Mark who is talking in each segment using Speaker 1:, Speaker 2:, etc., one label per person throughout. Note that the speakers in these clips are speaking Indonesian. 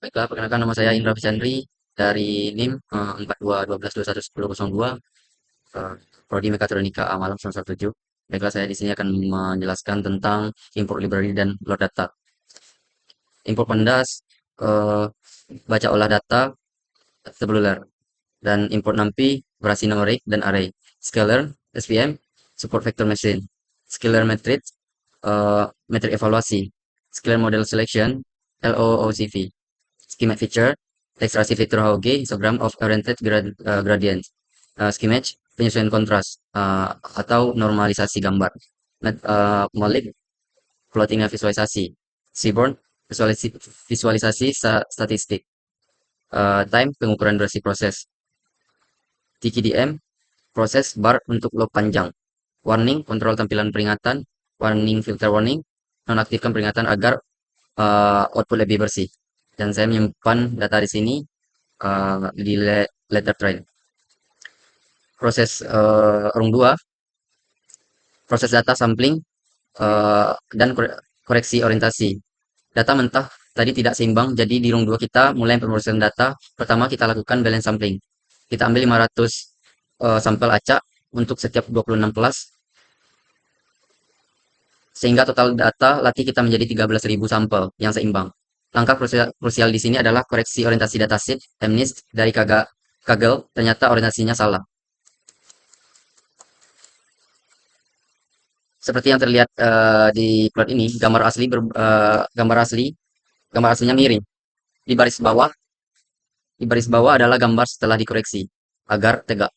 Speaker 1: Baiklah, perkenalkan nama saya Indra Vichandri dari NIM 4212111002, Prodi Mekatronika A Malam 117. Baiklah, saya di sini akan menjelaskan tentang import library dan load data. Import pandas, eh, baca olah data tabular, dan import NumPy, operasi numerik dan array. Scalar, SVM, support vector machine. Scalar matrix, metric evaluasi. Scalar model selection, LOOCV. Schematic feature, ekstraksi fitur HOG, histogram of oriented gradient. Schematic, penyesuaian kontras atau normalisasi gambar. Molik, plotting visualisasi. Seaborn, visualisasi statistik. Time, pengukuran durasi proses. TKDM, proses bar untuk loop panjang. Warning, kontrol tampilan peringatan. Warning, filter warning. Nonaktifkan peringatan agar output lebih bersih. Dan saya menyimpan data di sini di letter train. Proses rung 2, proses data sampling dan koreksi orientasi. Data mentah tadi tidak seimbang, jadi di rung 2 kita mulai pemrosesan data. Pertama kita lakukan balance sampling. Kita ambil 500 sampel acak untuk setiap 26 kelas, sehingga total data latih kita menjadi 13.000 sampel yang seimbang. Langkah krusial di sini adalah koreksi orientasi datasheet MNIST dari Kaggle, ternyata orientasinya salah. Seperti yang terlihat di plot ini, gambar aslinya miring. Di baris bawah, adalah gambar setelah dikoreksi agar tegak.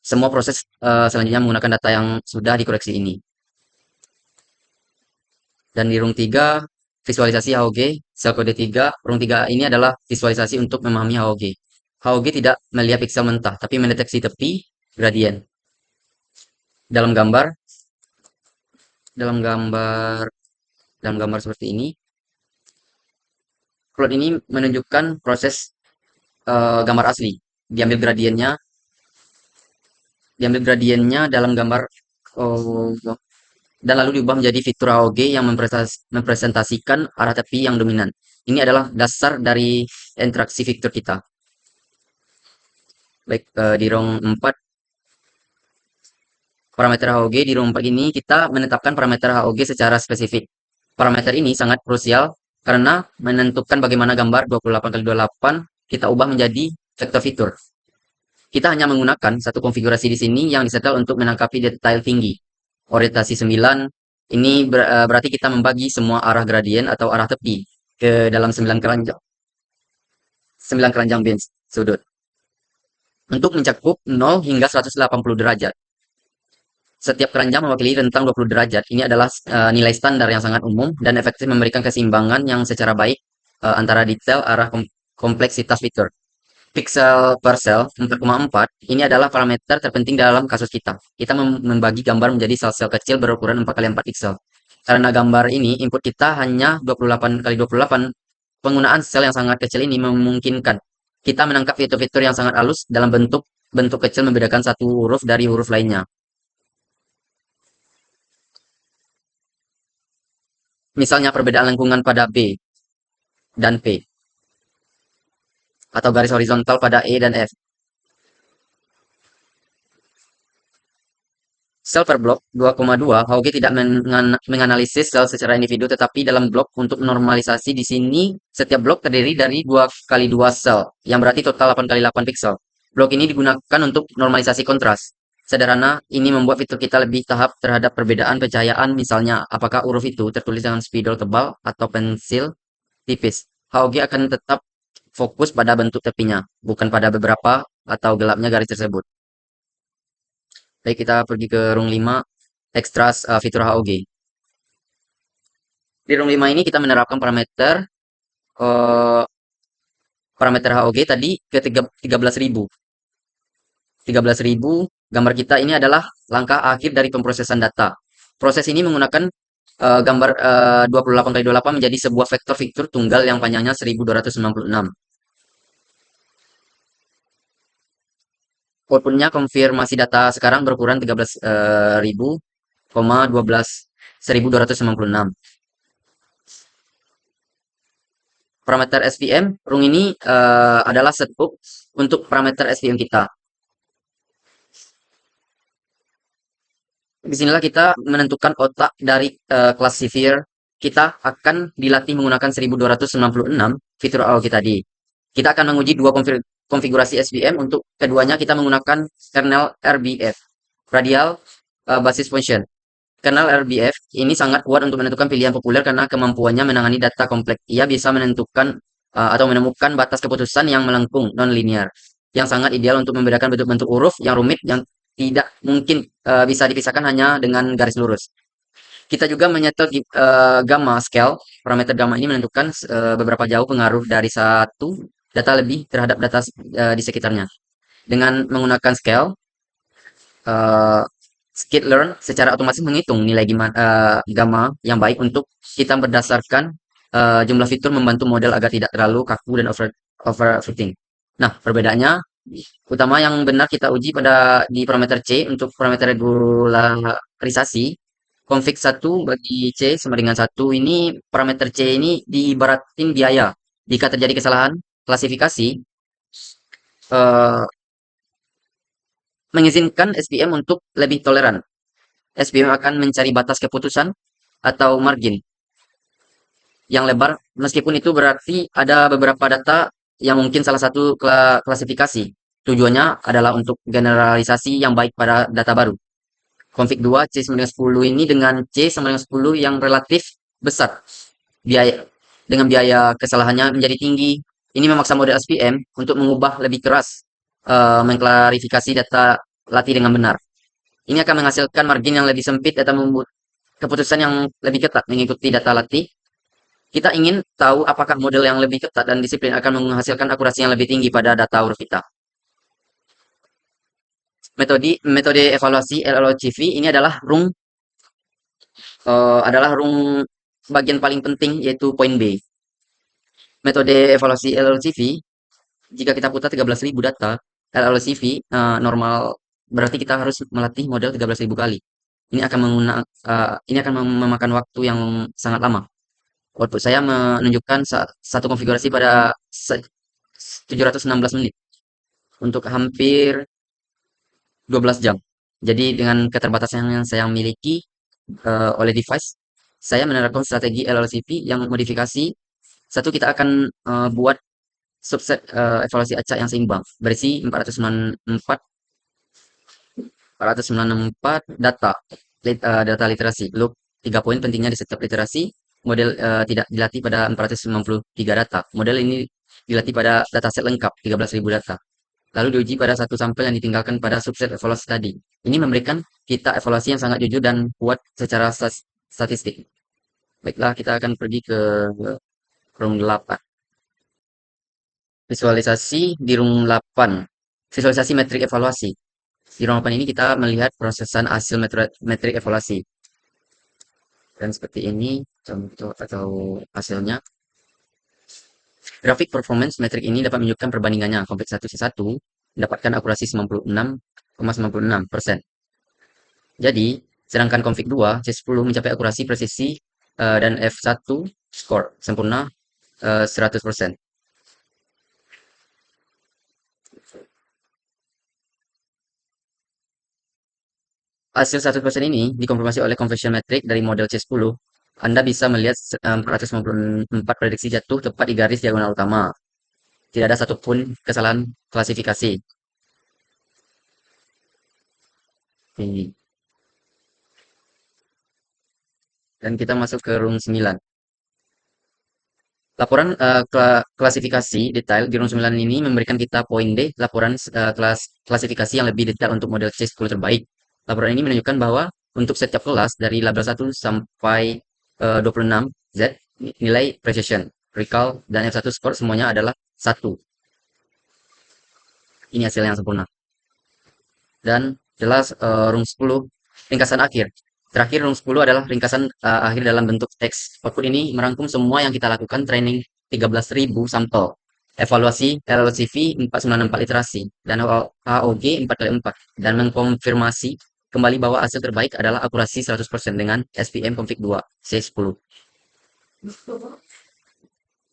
Speaker 1: Semua proses selanjutnya menggunakan data yang sudah dikoreksi ini. Dan di rung 3, visualisasi HOG, sel kode 3, rung 3 ini adalah visualisasi untuk memahami HOG. HOG tidak melihat piksel mentah, tapi mendeteksi tepi, gradien. Dalam gambar, dalam gambar, dalam gambar seperti ini, plot ini menunjukkan proses gambar asli. Diambil gradiennya, dalam gambar, oh, dan lalu diubah menjadi fitur AOG yang mempresentasikan arah tepi yang dominan. Ini adalah dasar dari interaksi fitur kita. Baik, di rong 4, parameter HOG di rong 4 ini kita menetapkan parameter HOG secara spesifik. Parameter ini sangat krusial karena menentukan bagaimana gambar 28x28 kita ubah menjadi vektor fitur. Kita hanya menggunakan satu konfigurasi di sini yang disetel untuk menangkapi detail tinggi. Orientasi 9, ini berarti kita membagi semua arah gradien atau arah tepi ke dalam 9 keranjang bench sudut untuk mencakup 0 hingga 180 derajat. Setiap keranjang mewakili rentang 20 derajat. Ini adalah nilai standar yang sangat umum dan efektif memberikan keseimbangan yang secara baik antara detail, arah, kompleksitas fitur. Pixel per sel 4,4 ini adalah parameter terpenting dalam kasus kita. Kita membagi gambar menjadi sel-sel kecil berukuran 4x4 pixel. Karena gambar ini input kita hanya 28x28, penggunaan sel yang sangat kecil ini memungkinkan kita menangkap fitur-fitur yang sangat halus dalam bentuk kecil membedakan satu huruf dari huruf lainnya. Misalnya perbedaan lengkungan pada B dan P, atau garis horizontal pada E dan F. Sel per blok 2,2, HOG tidak menganalisis sel secara individu, tetapi dalam blok untuk normalisasi di sini setiap blok terdiri dari 2x2 sel, yang berarti total 8x8 pixel. Blok ini digunakan untuk normalisasi kontras. Sederhana, ini membuat fitur kita lebih tahap terhadap perbedaan pencahayaan, misalnya apakah huruf itu tertulis dengan spidol tebal atau pensil tipis. HOG akan tetap fokus pada bentuk tepinya, bukan pada beberapa atau gelapnya garis tersebut. Baik, kita pergi ke room 5, extras fitur HOG. Di room 5 ini kita menerapkan parameter eh, HOG tadi ke 13.000. 13.000 gambar kita ini adalah langkah akhir dari pemrosesan data. Proses ini menggunakan gambar 28x28 menjadi sebuah vektor fitur tunggal yang panjangnya 1296. Outputnya konfirmasi data sekarang berukuran 13.000, 12 1296. parameter SVM, rung ini adalah setup untuk parameter SVM kita. Disinilah kita menentukan otak dari classifier kita akan dilatih menggunakan 1296 fitur AOG tadi. Kita akan menguji dua konfigurasi SVM. Untuk keduanya kita menggunakan kernel RBF, Radial Basis Function. Kernel RBF ini sangat kuat untuk menentukan pilihan populer karena kemampuannya menangani data kompleks. Ia bisa menentukan atau menemukan batas keputusan yang melengkung non-linear, yang sangat ideal untuk membedakan bentuk-bentuk huruf yang rumit yang tidak mungkin bisa dipisahkan hanya dengan garis lurus. Kita juga menyetel gamma scale. Parameter gamma ini menentukan beberapa jauh pengaruh dari satu data lebih terhadap data di sekitarnya. Dengan menggunakan scale, uh, skitlearn secara otomatis menghitung nilai gamma yang baik untuk kita berdasarkan jumlah fitur, membantu model agar tidak terlalu kaku dan overfitting. Nah, perbedaannya utama yang benar kita uji pada di parameter C. Untuk parameter regularisasi, config 1 bagi C sama dengan 1, ini parameter C ini diibaratin biaya. Jika terjadi kesalahan klasifikasi, eh, mengizinkan SVM untuk lebih toleran. SVM akan mencari batas keputusan atau margin yang lebar, meskipun itu berarti ada beberapa data yang mungkin salah satu klasifikasi. Tujuannya adalah untuk generalisasi yang baik pada data baru. Config 2 C sama dengan 10 ini dengan C sama dengan 10 yang relatif besar. Biaya dengan biaya kesalahannya menjadi tinggi. Ini memaksa model SVM untuk mengubah lebih keras, mengklarifikasi data latih dengan benar. Ini akan menghasilkan margin yang lebih sempit atau membuat keputusan yang lebih ketat mengikuti data latih. Kita ingin tahu apakah model yang lebih ketat dan disiplin akan menghasilkan akurasi yang lebih tinggi pada data huruf kita. Metode evaluasi LLOCV ini adalah rung bagian paling penting, yaitu poin B. Metode evaluasi LLOCV, jika kita putar 13.000 data LLOCV normal, berarti kita harus melatih model 13.000 kali. Ini akan memakan waktu yang sangat lama. Output saya menunjukkan satu konfigurasi pada 716 menit untuk hampir 12 jam. Jadi dengan keterbatasan yang saya miliki oleh device, saya menerapkan strategi LLCP yang modifikasi. Satu, kita akan buat subset evaluasi acak yang seimbang berisi 494 data literasi. Loop 3 poin pentingnya di setiap literasi. Model tidak dilatih pada 493 data. Model ini dilatih pada dataset lengkap 13.000 data. Lalu diuji pada satu sampel yang ditinggalkan pada subset evaluasi tadi. Ini memberikan kita evaluasi yang sangat jujur dan kuat secara statistik. Baiklah, kita akan pergi ke room 8. Visualisasi di room 8. Visualisasi metrik evaluasi. Di room 8 ini kita melihat prosesan hasil metrik evaluasi. Dan seperti ini contoh atau hasilnya. Grafik performance metrik ini dapat menunjukkan perbandingannya. Config 1 C1 mendapatkan akurasi 96,96%. Jadi, sedangkan config 2 C10 mencapai akurasi presisi dan F1 score sempurna 100%. Hasil 100% ini dikonfirmasi oleh conversion metric dari model C10. Anda bisa melihat 494 prediksi jatuh tepat di garis diagonal utama. Tidak ada satupun kesalahan klasifikasi. Ini. Dan kita masuk ke room 9. Laporan klasifikasi detail di room 9 ini memberikan kita poin D, laporan klasifikasi yang lebih detail untuk model C10 terbaik. Laporan ini menunjukkan bahwa untuk setiap kelas dari label 1 sampai 26 Z, nilai precision, recall, dan F1 score semuanya adalah 1. Ini hasil yang sempurna. Dan jelas room 10 ringkasan akhir. Terakhir room 10 adalah ringkasan akhir dalam bentuk teks. Output ini merangkum semua yang kita lakukan training 13.000 sampel. Evaluasi LLCV 494 iterasi dan AOG 4x4 dan mengkonfirmasi kembali bahwa hasil terbaik adalah akurasi 100% dengan SVM config 2 C10.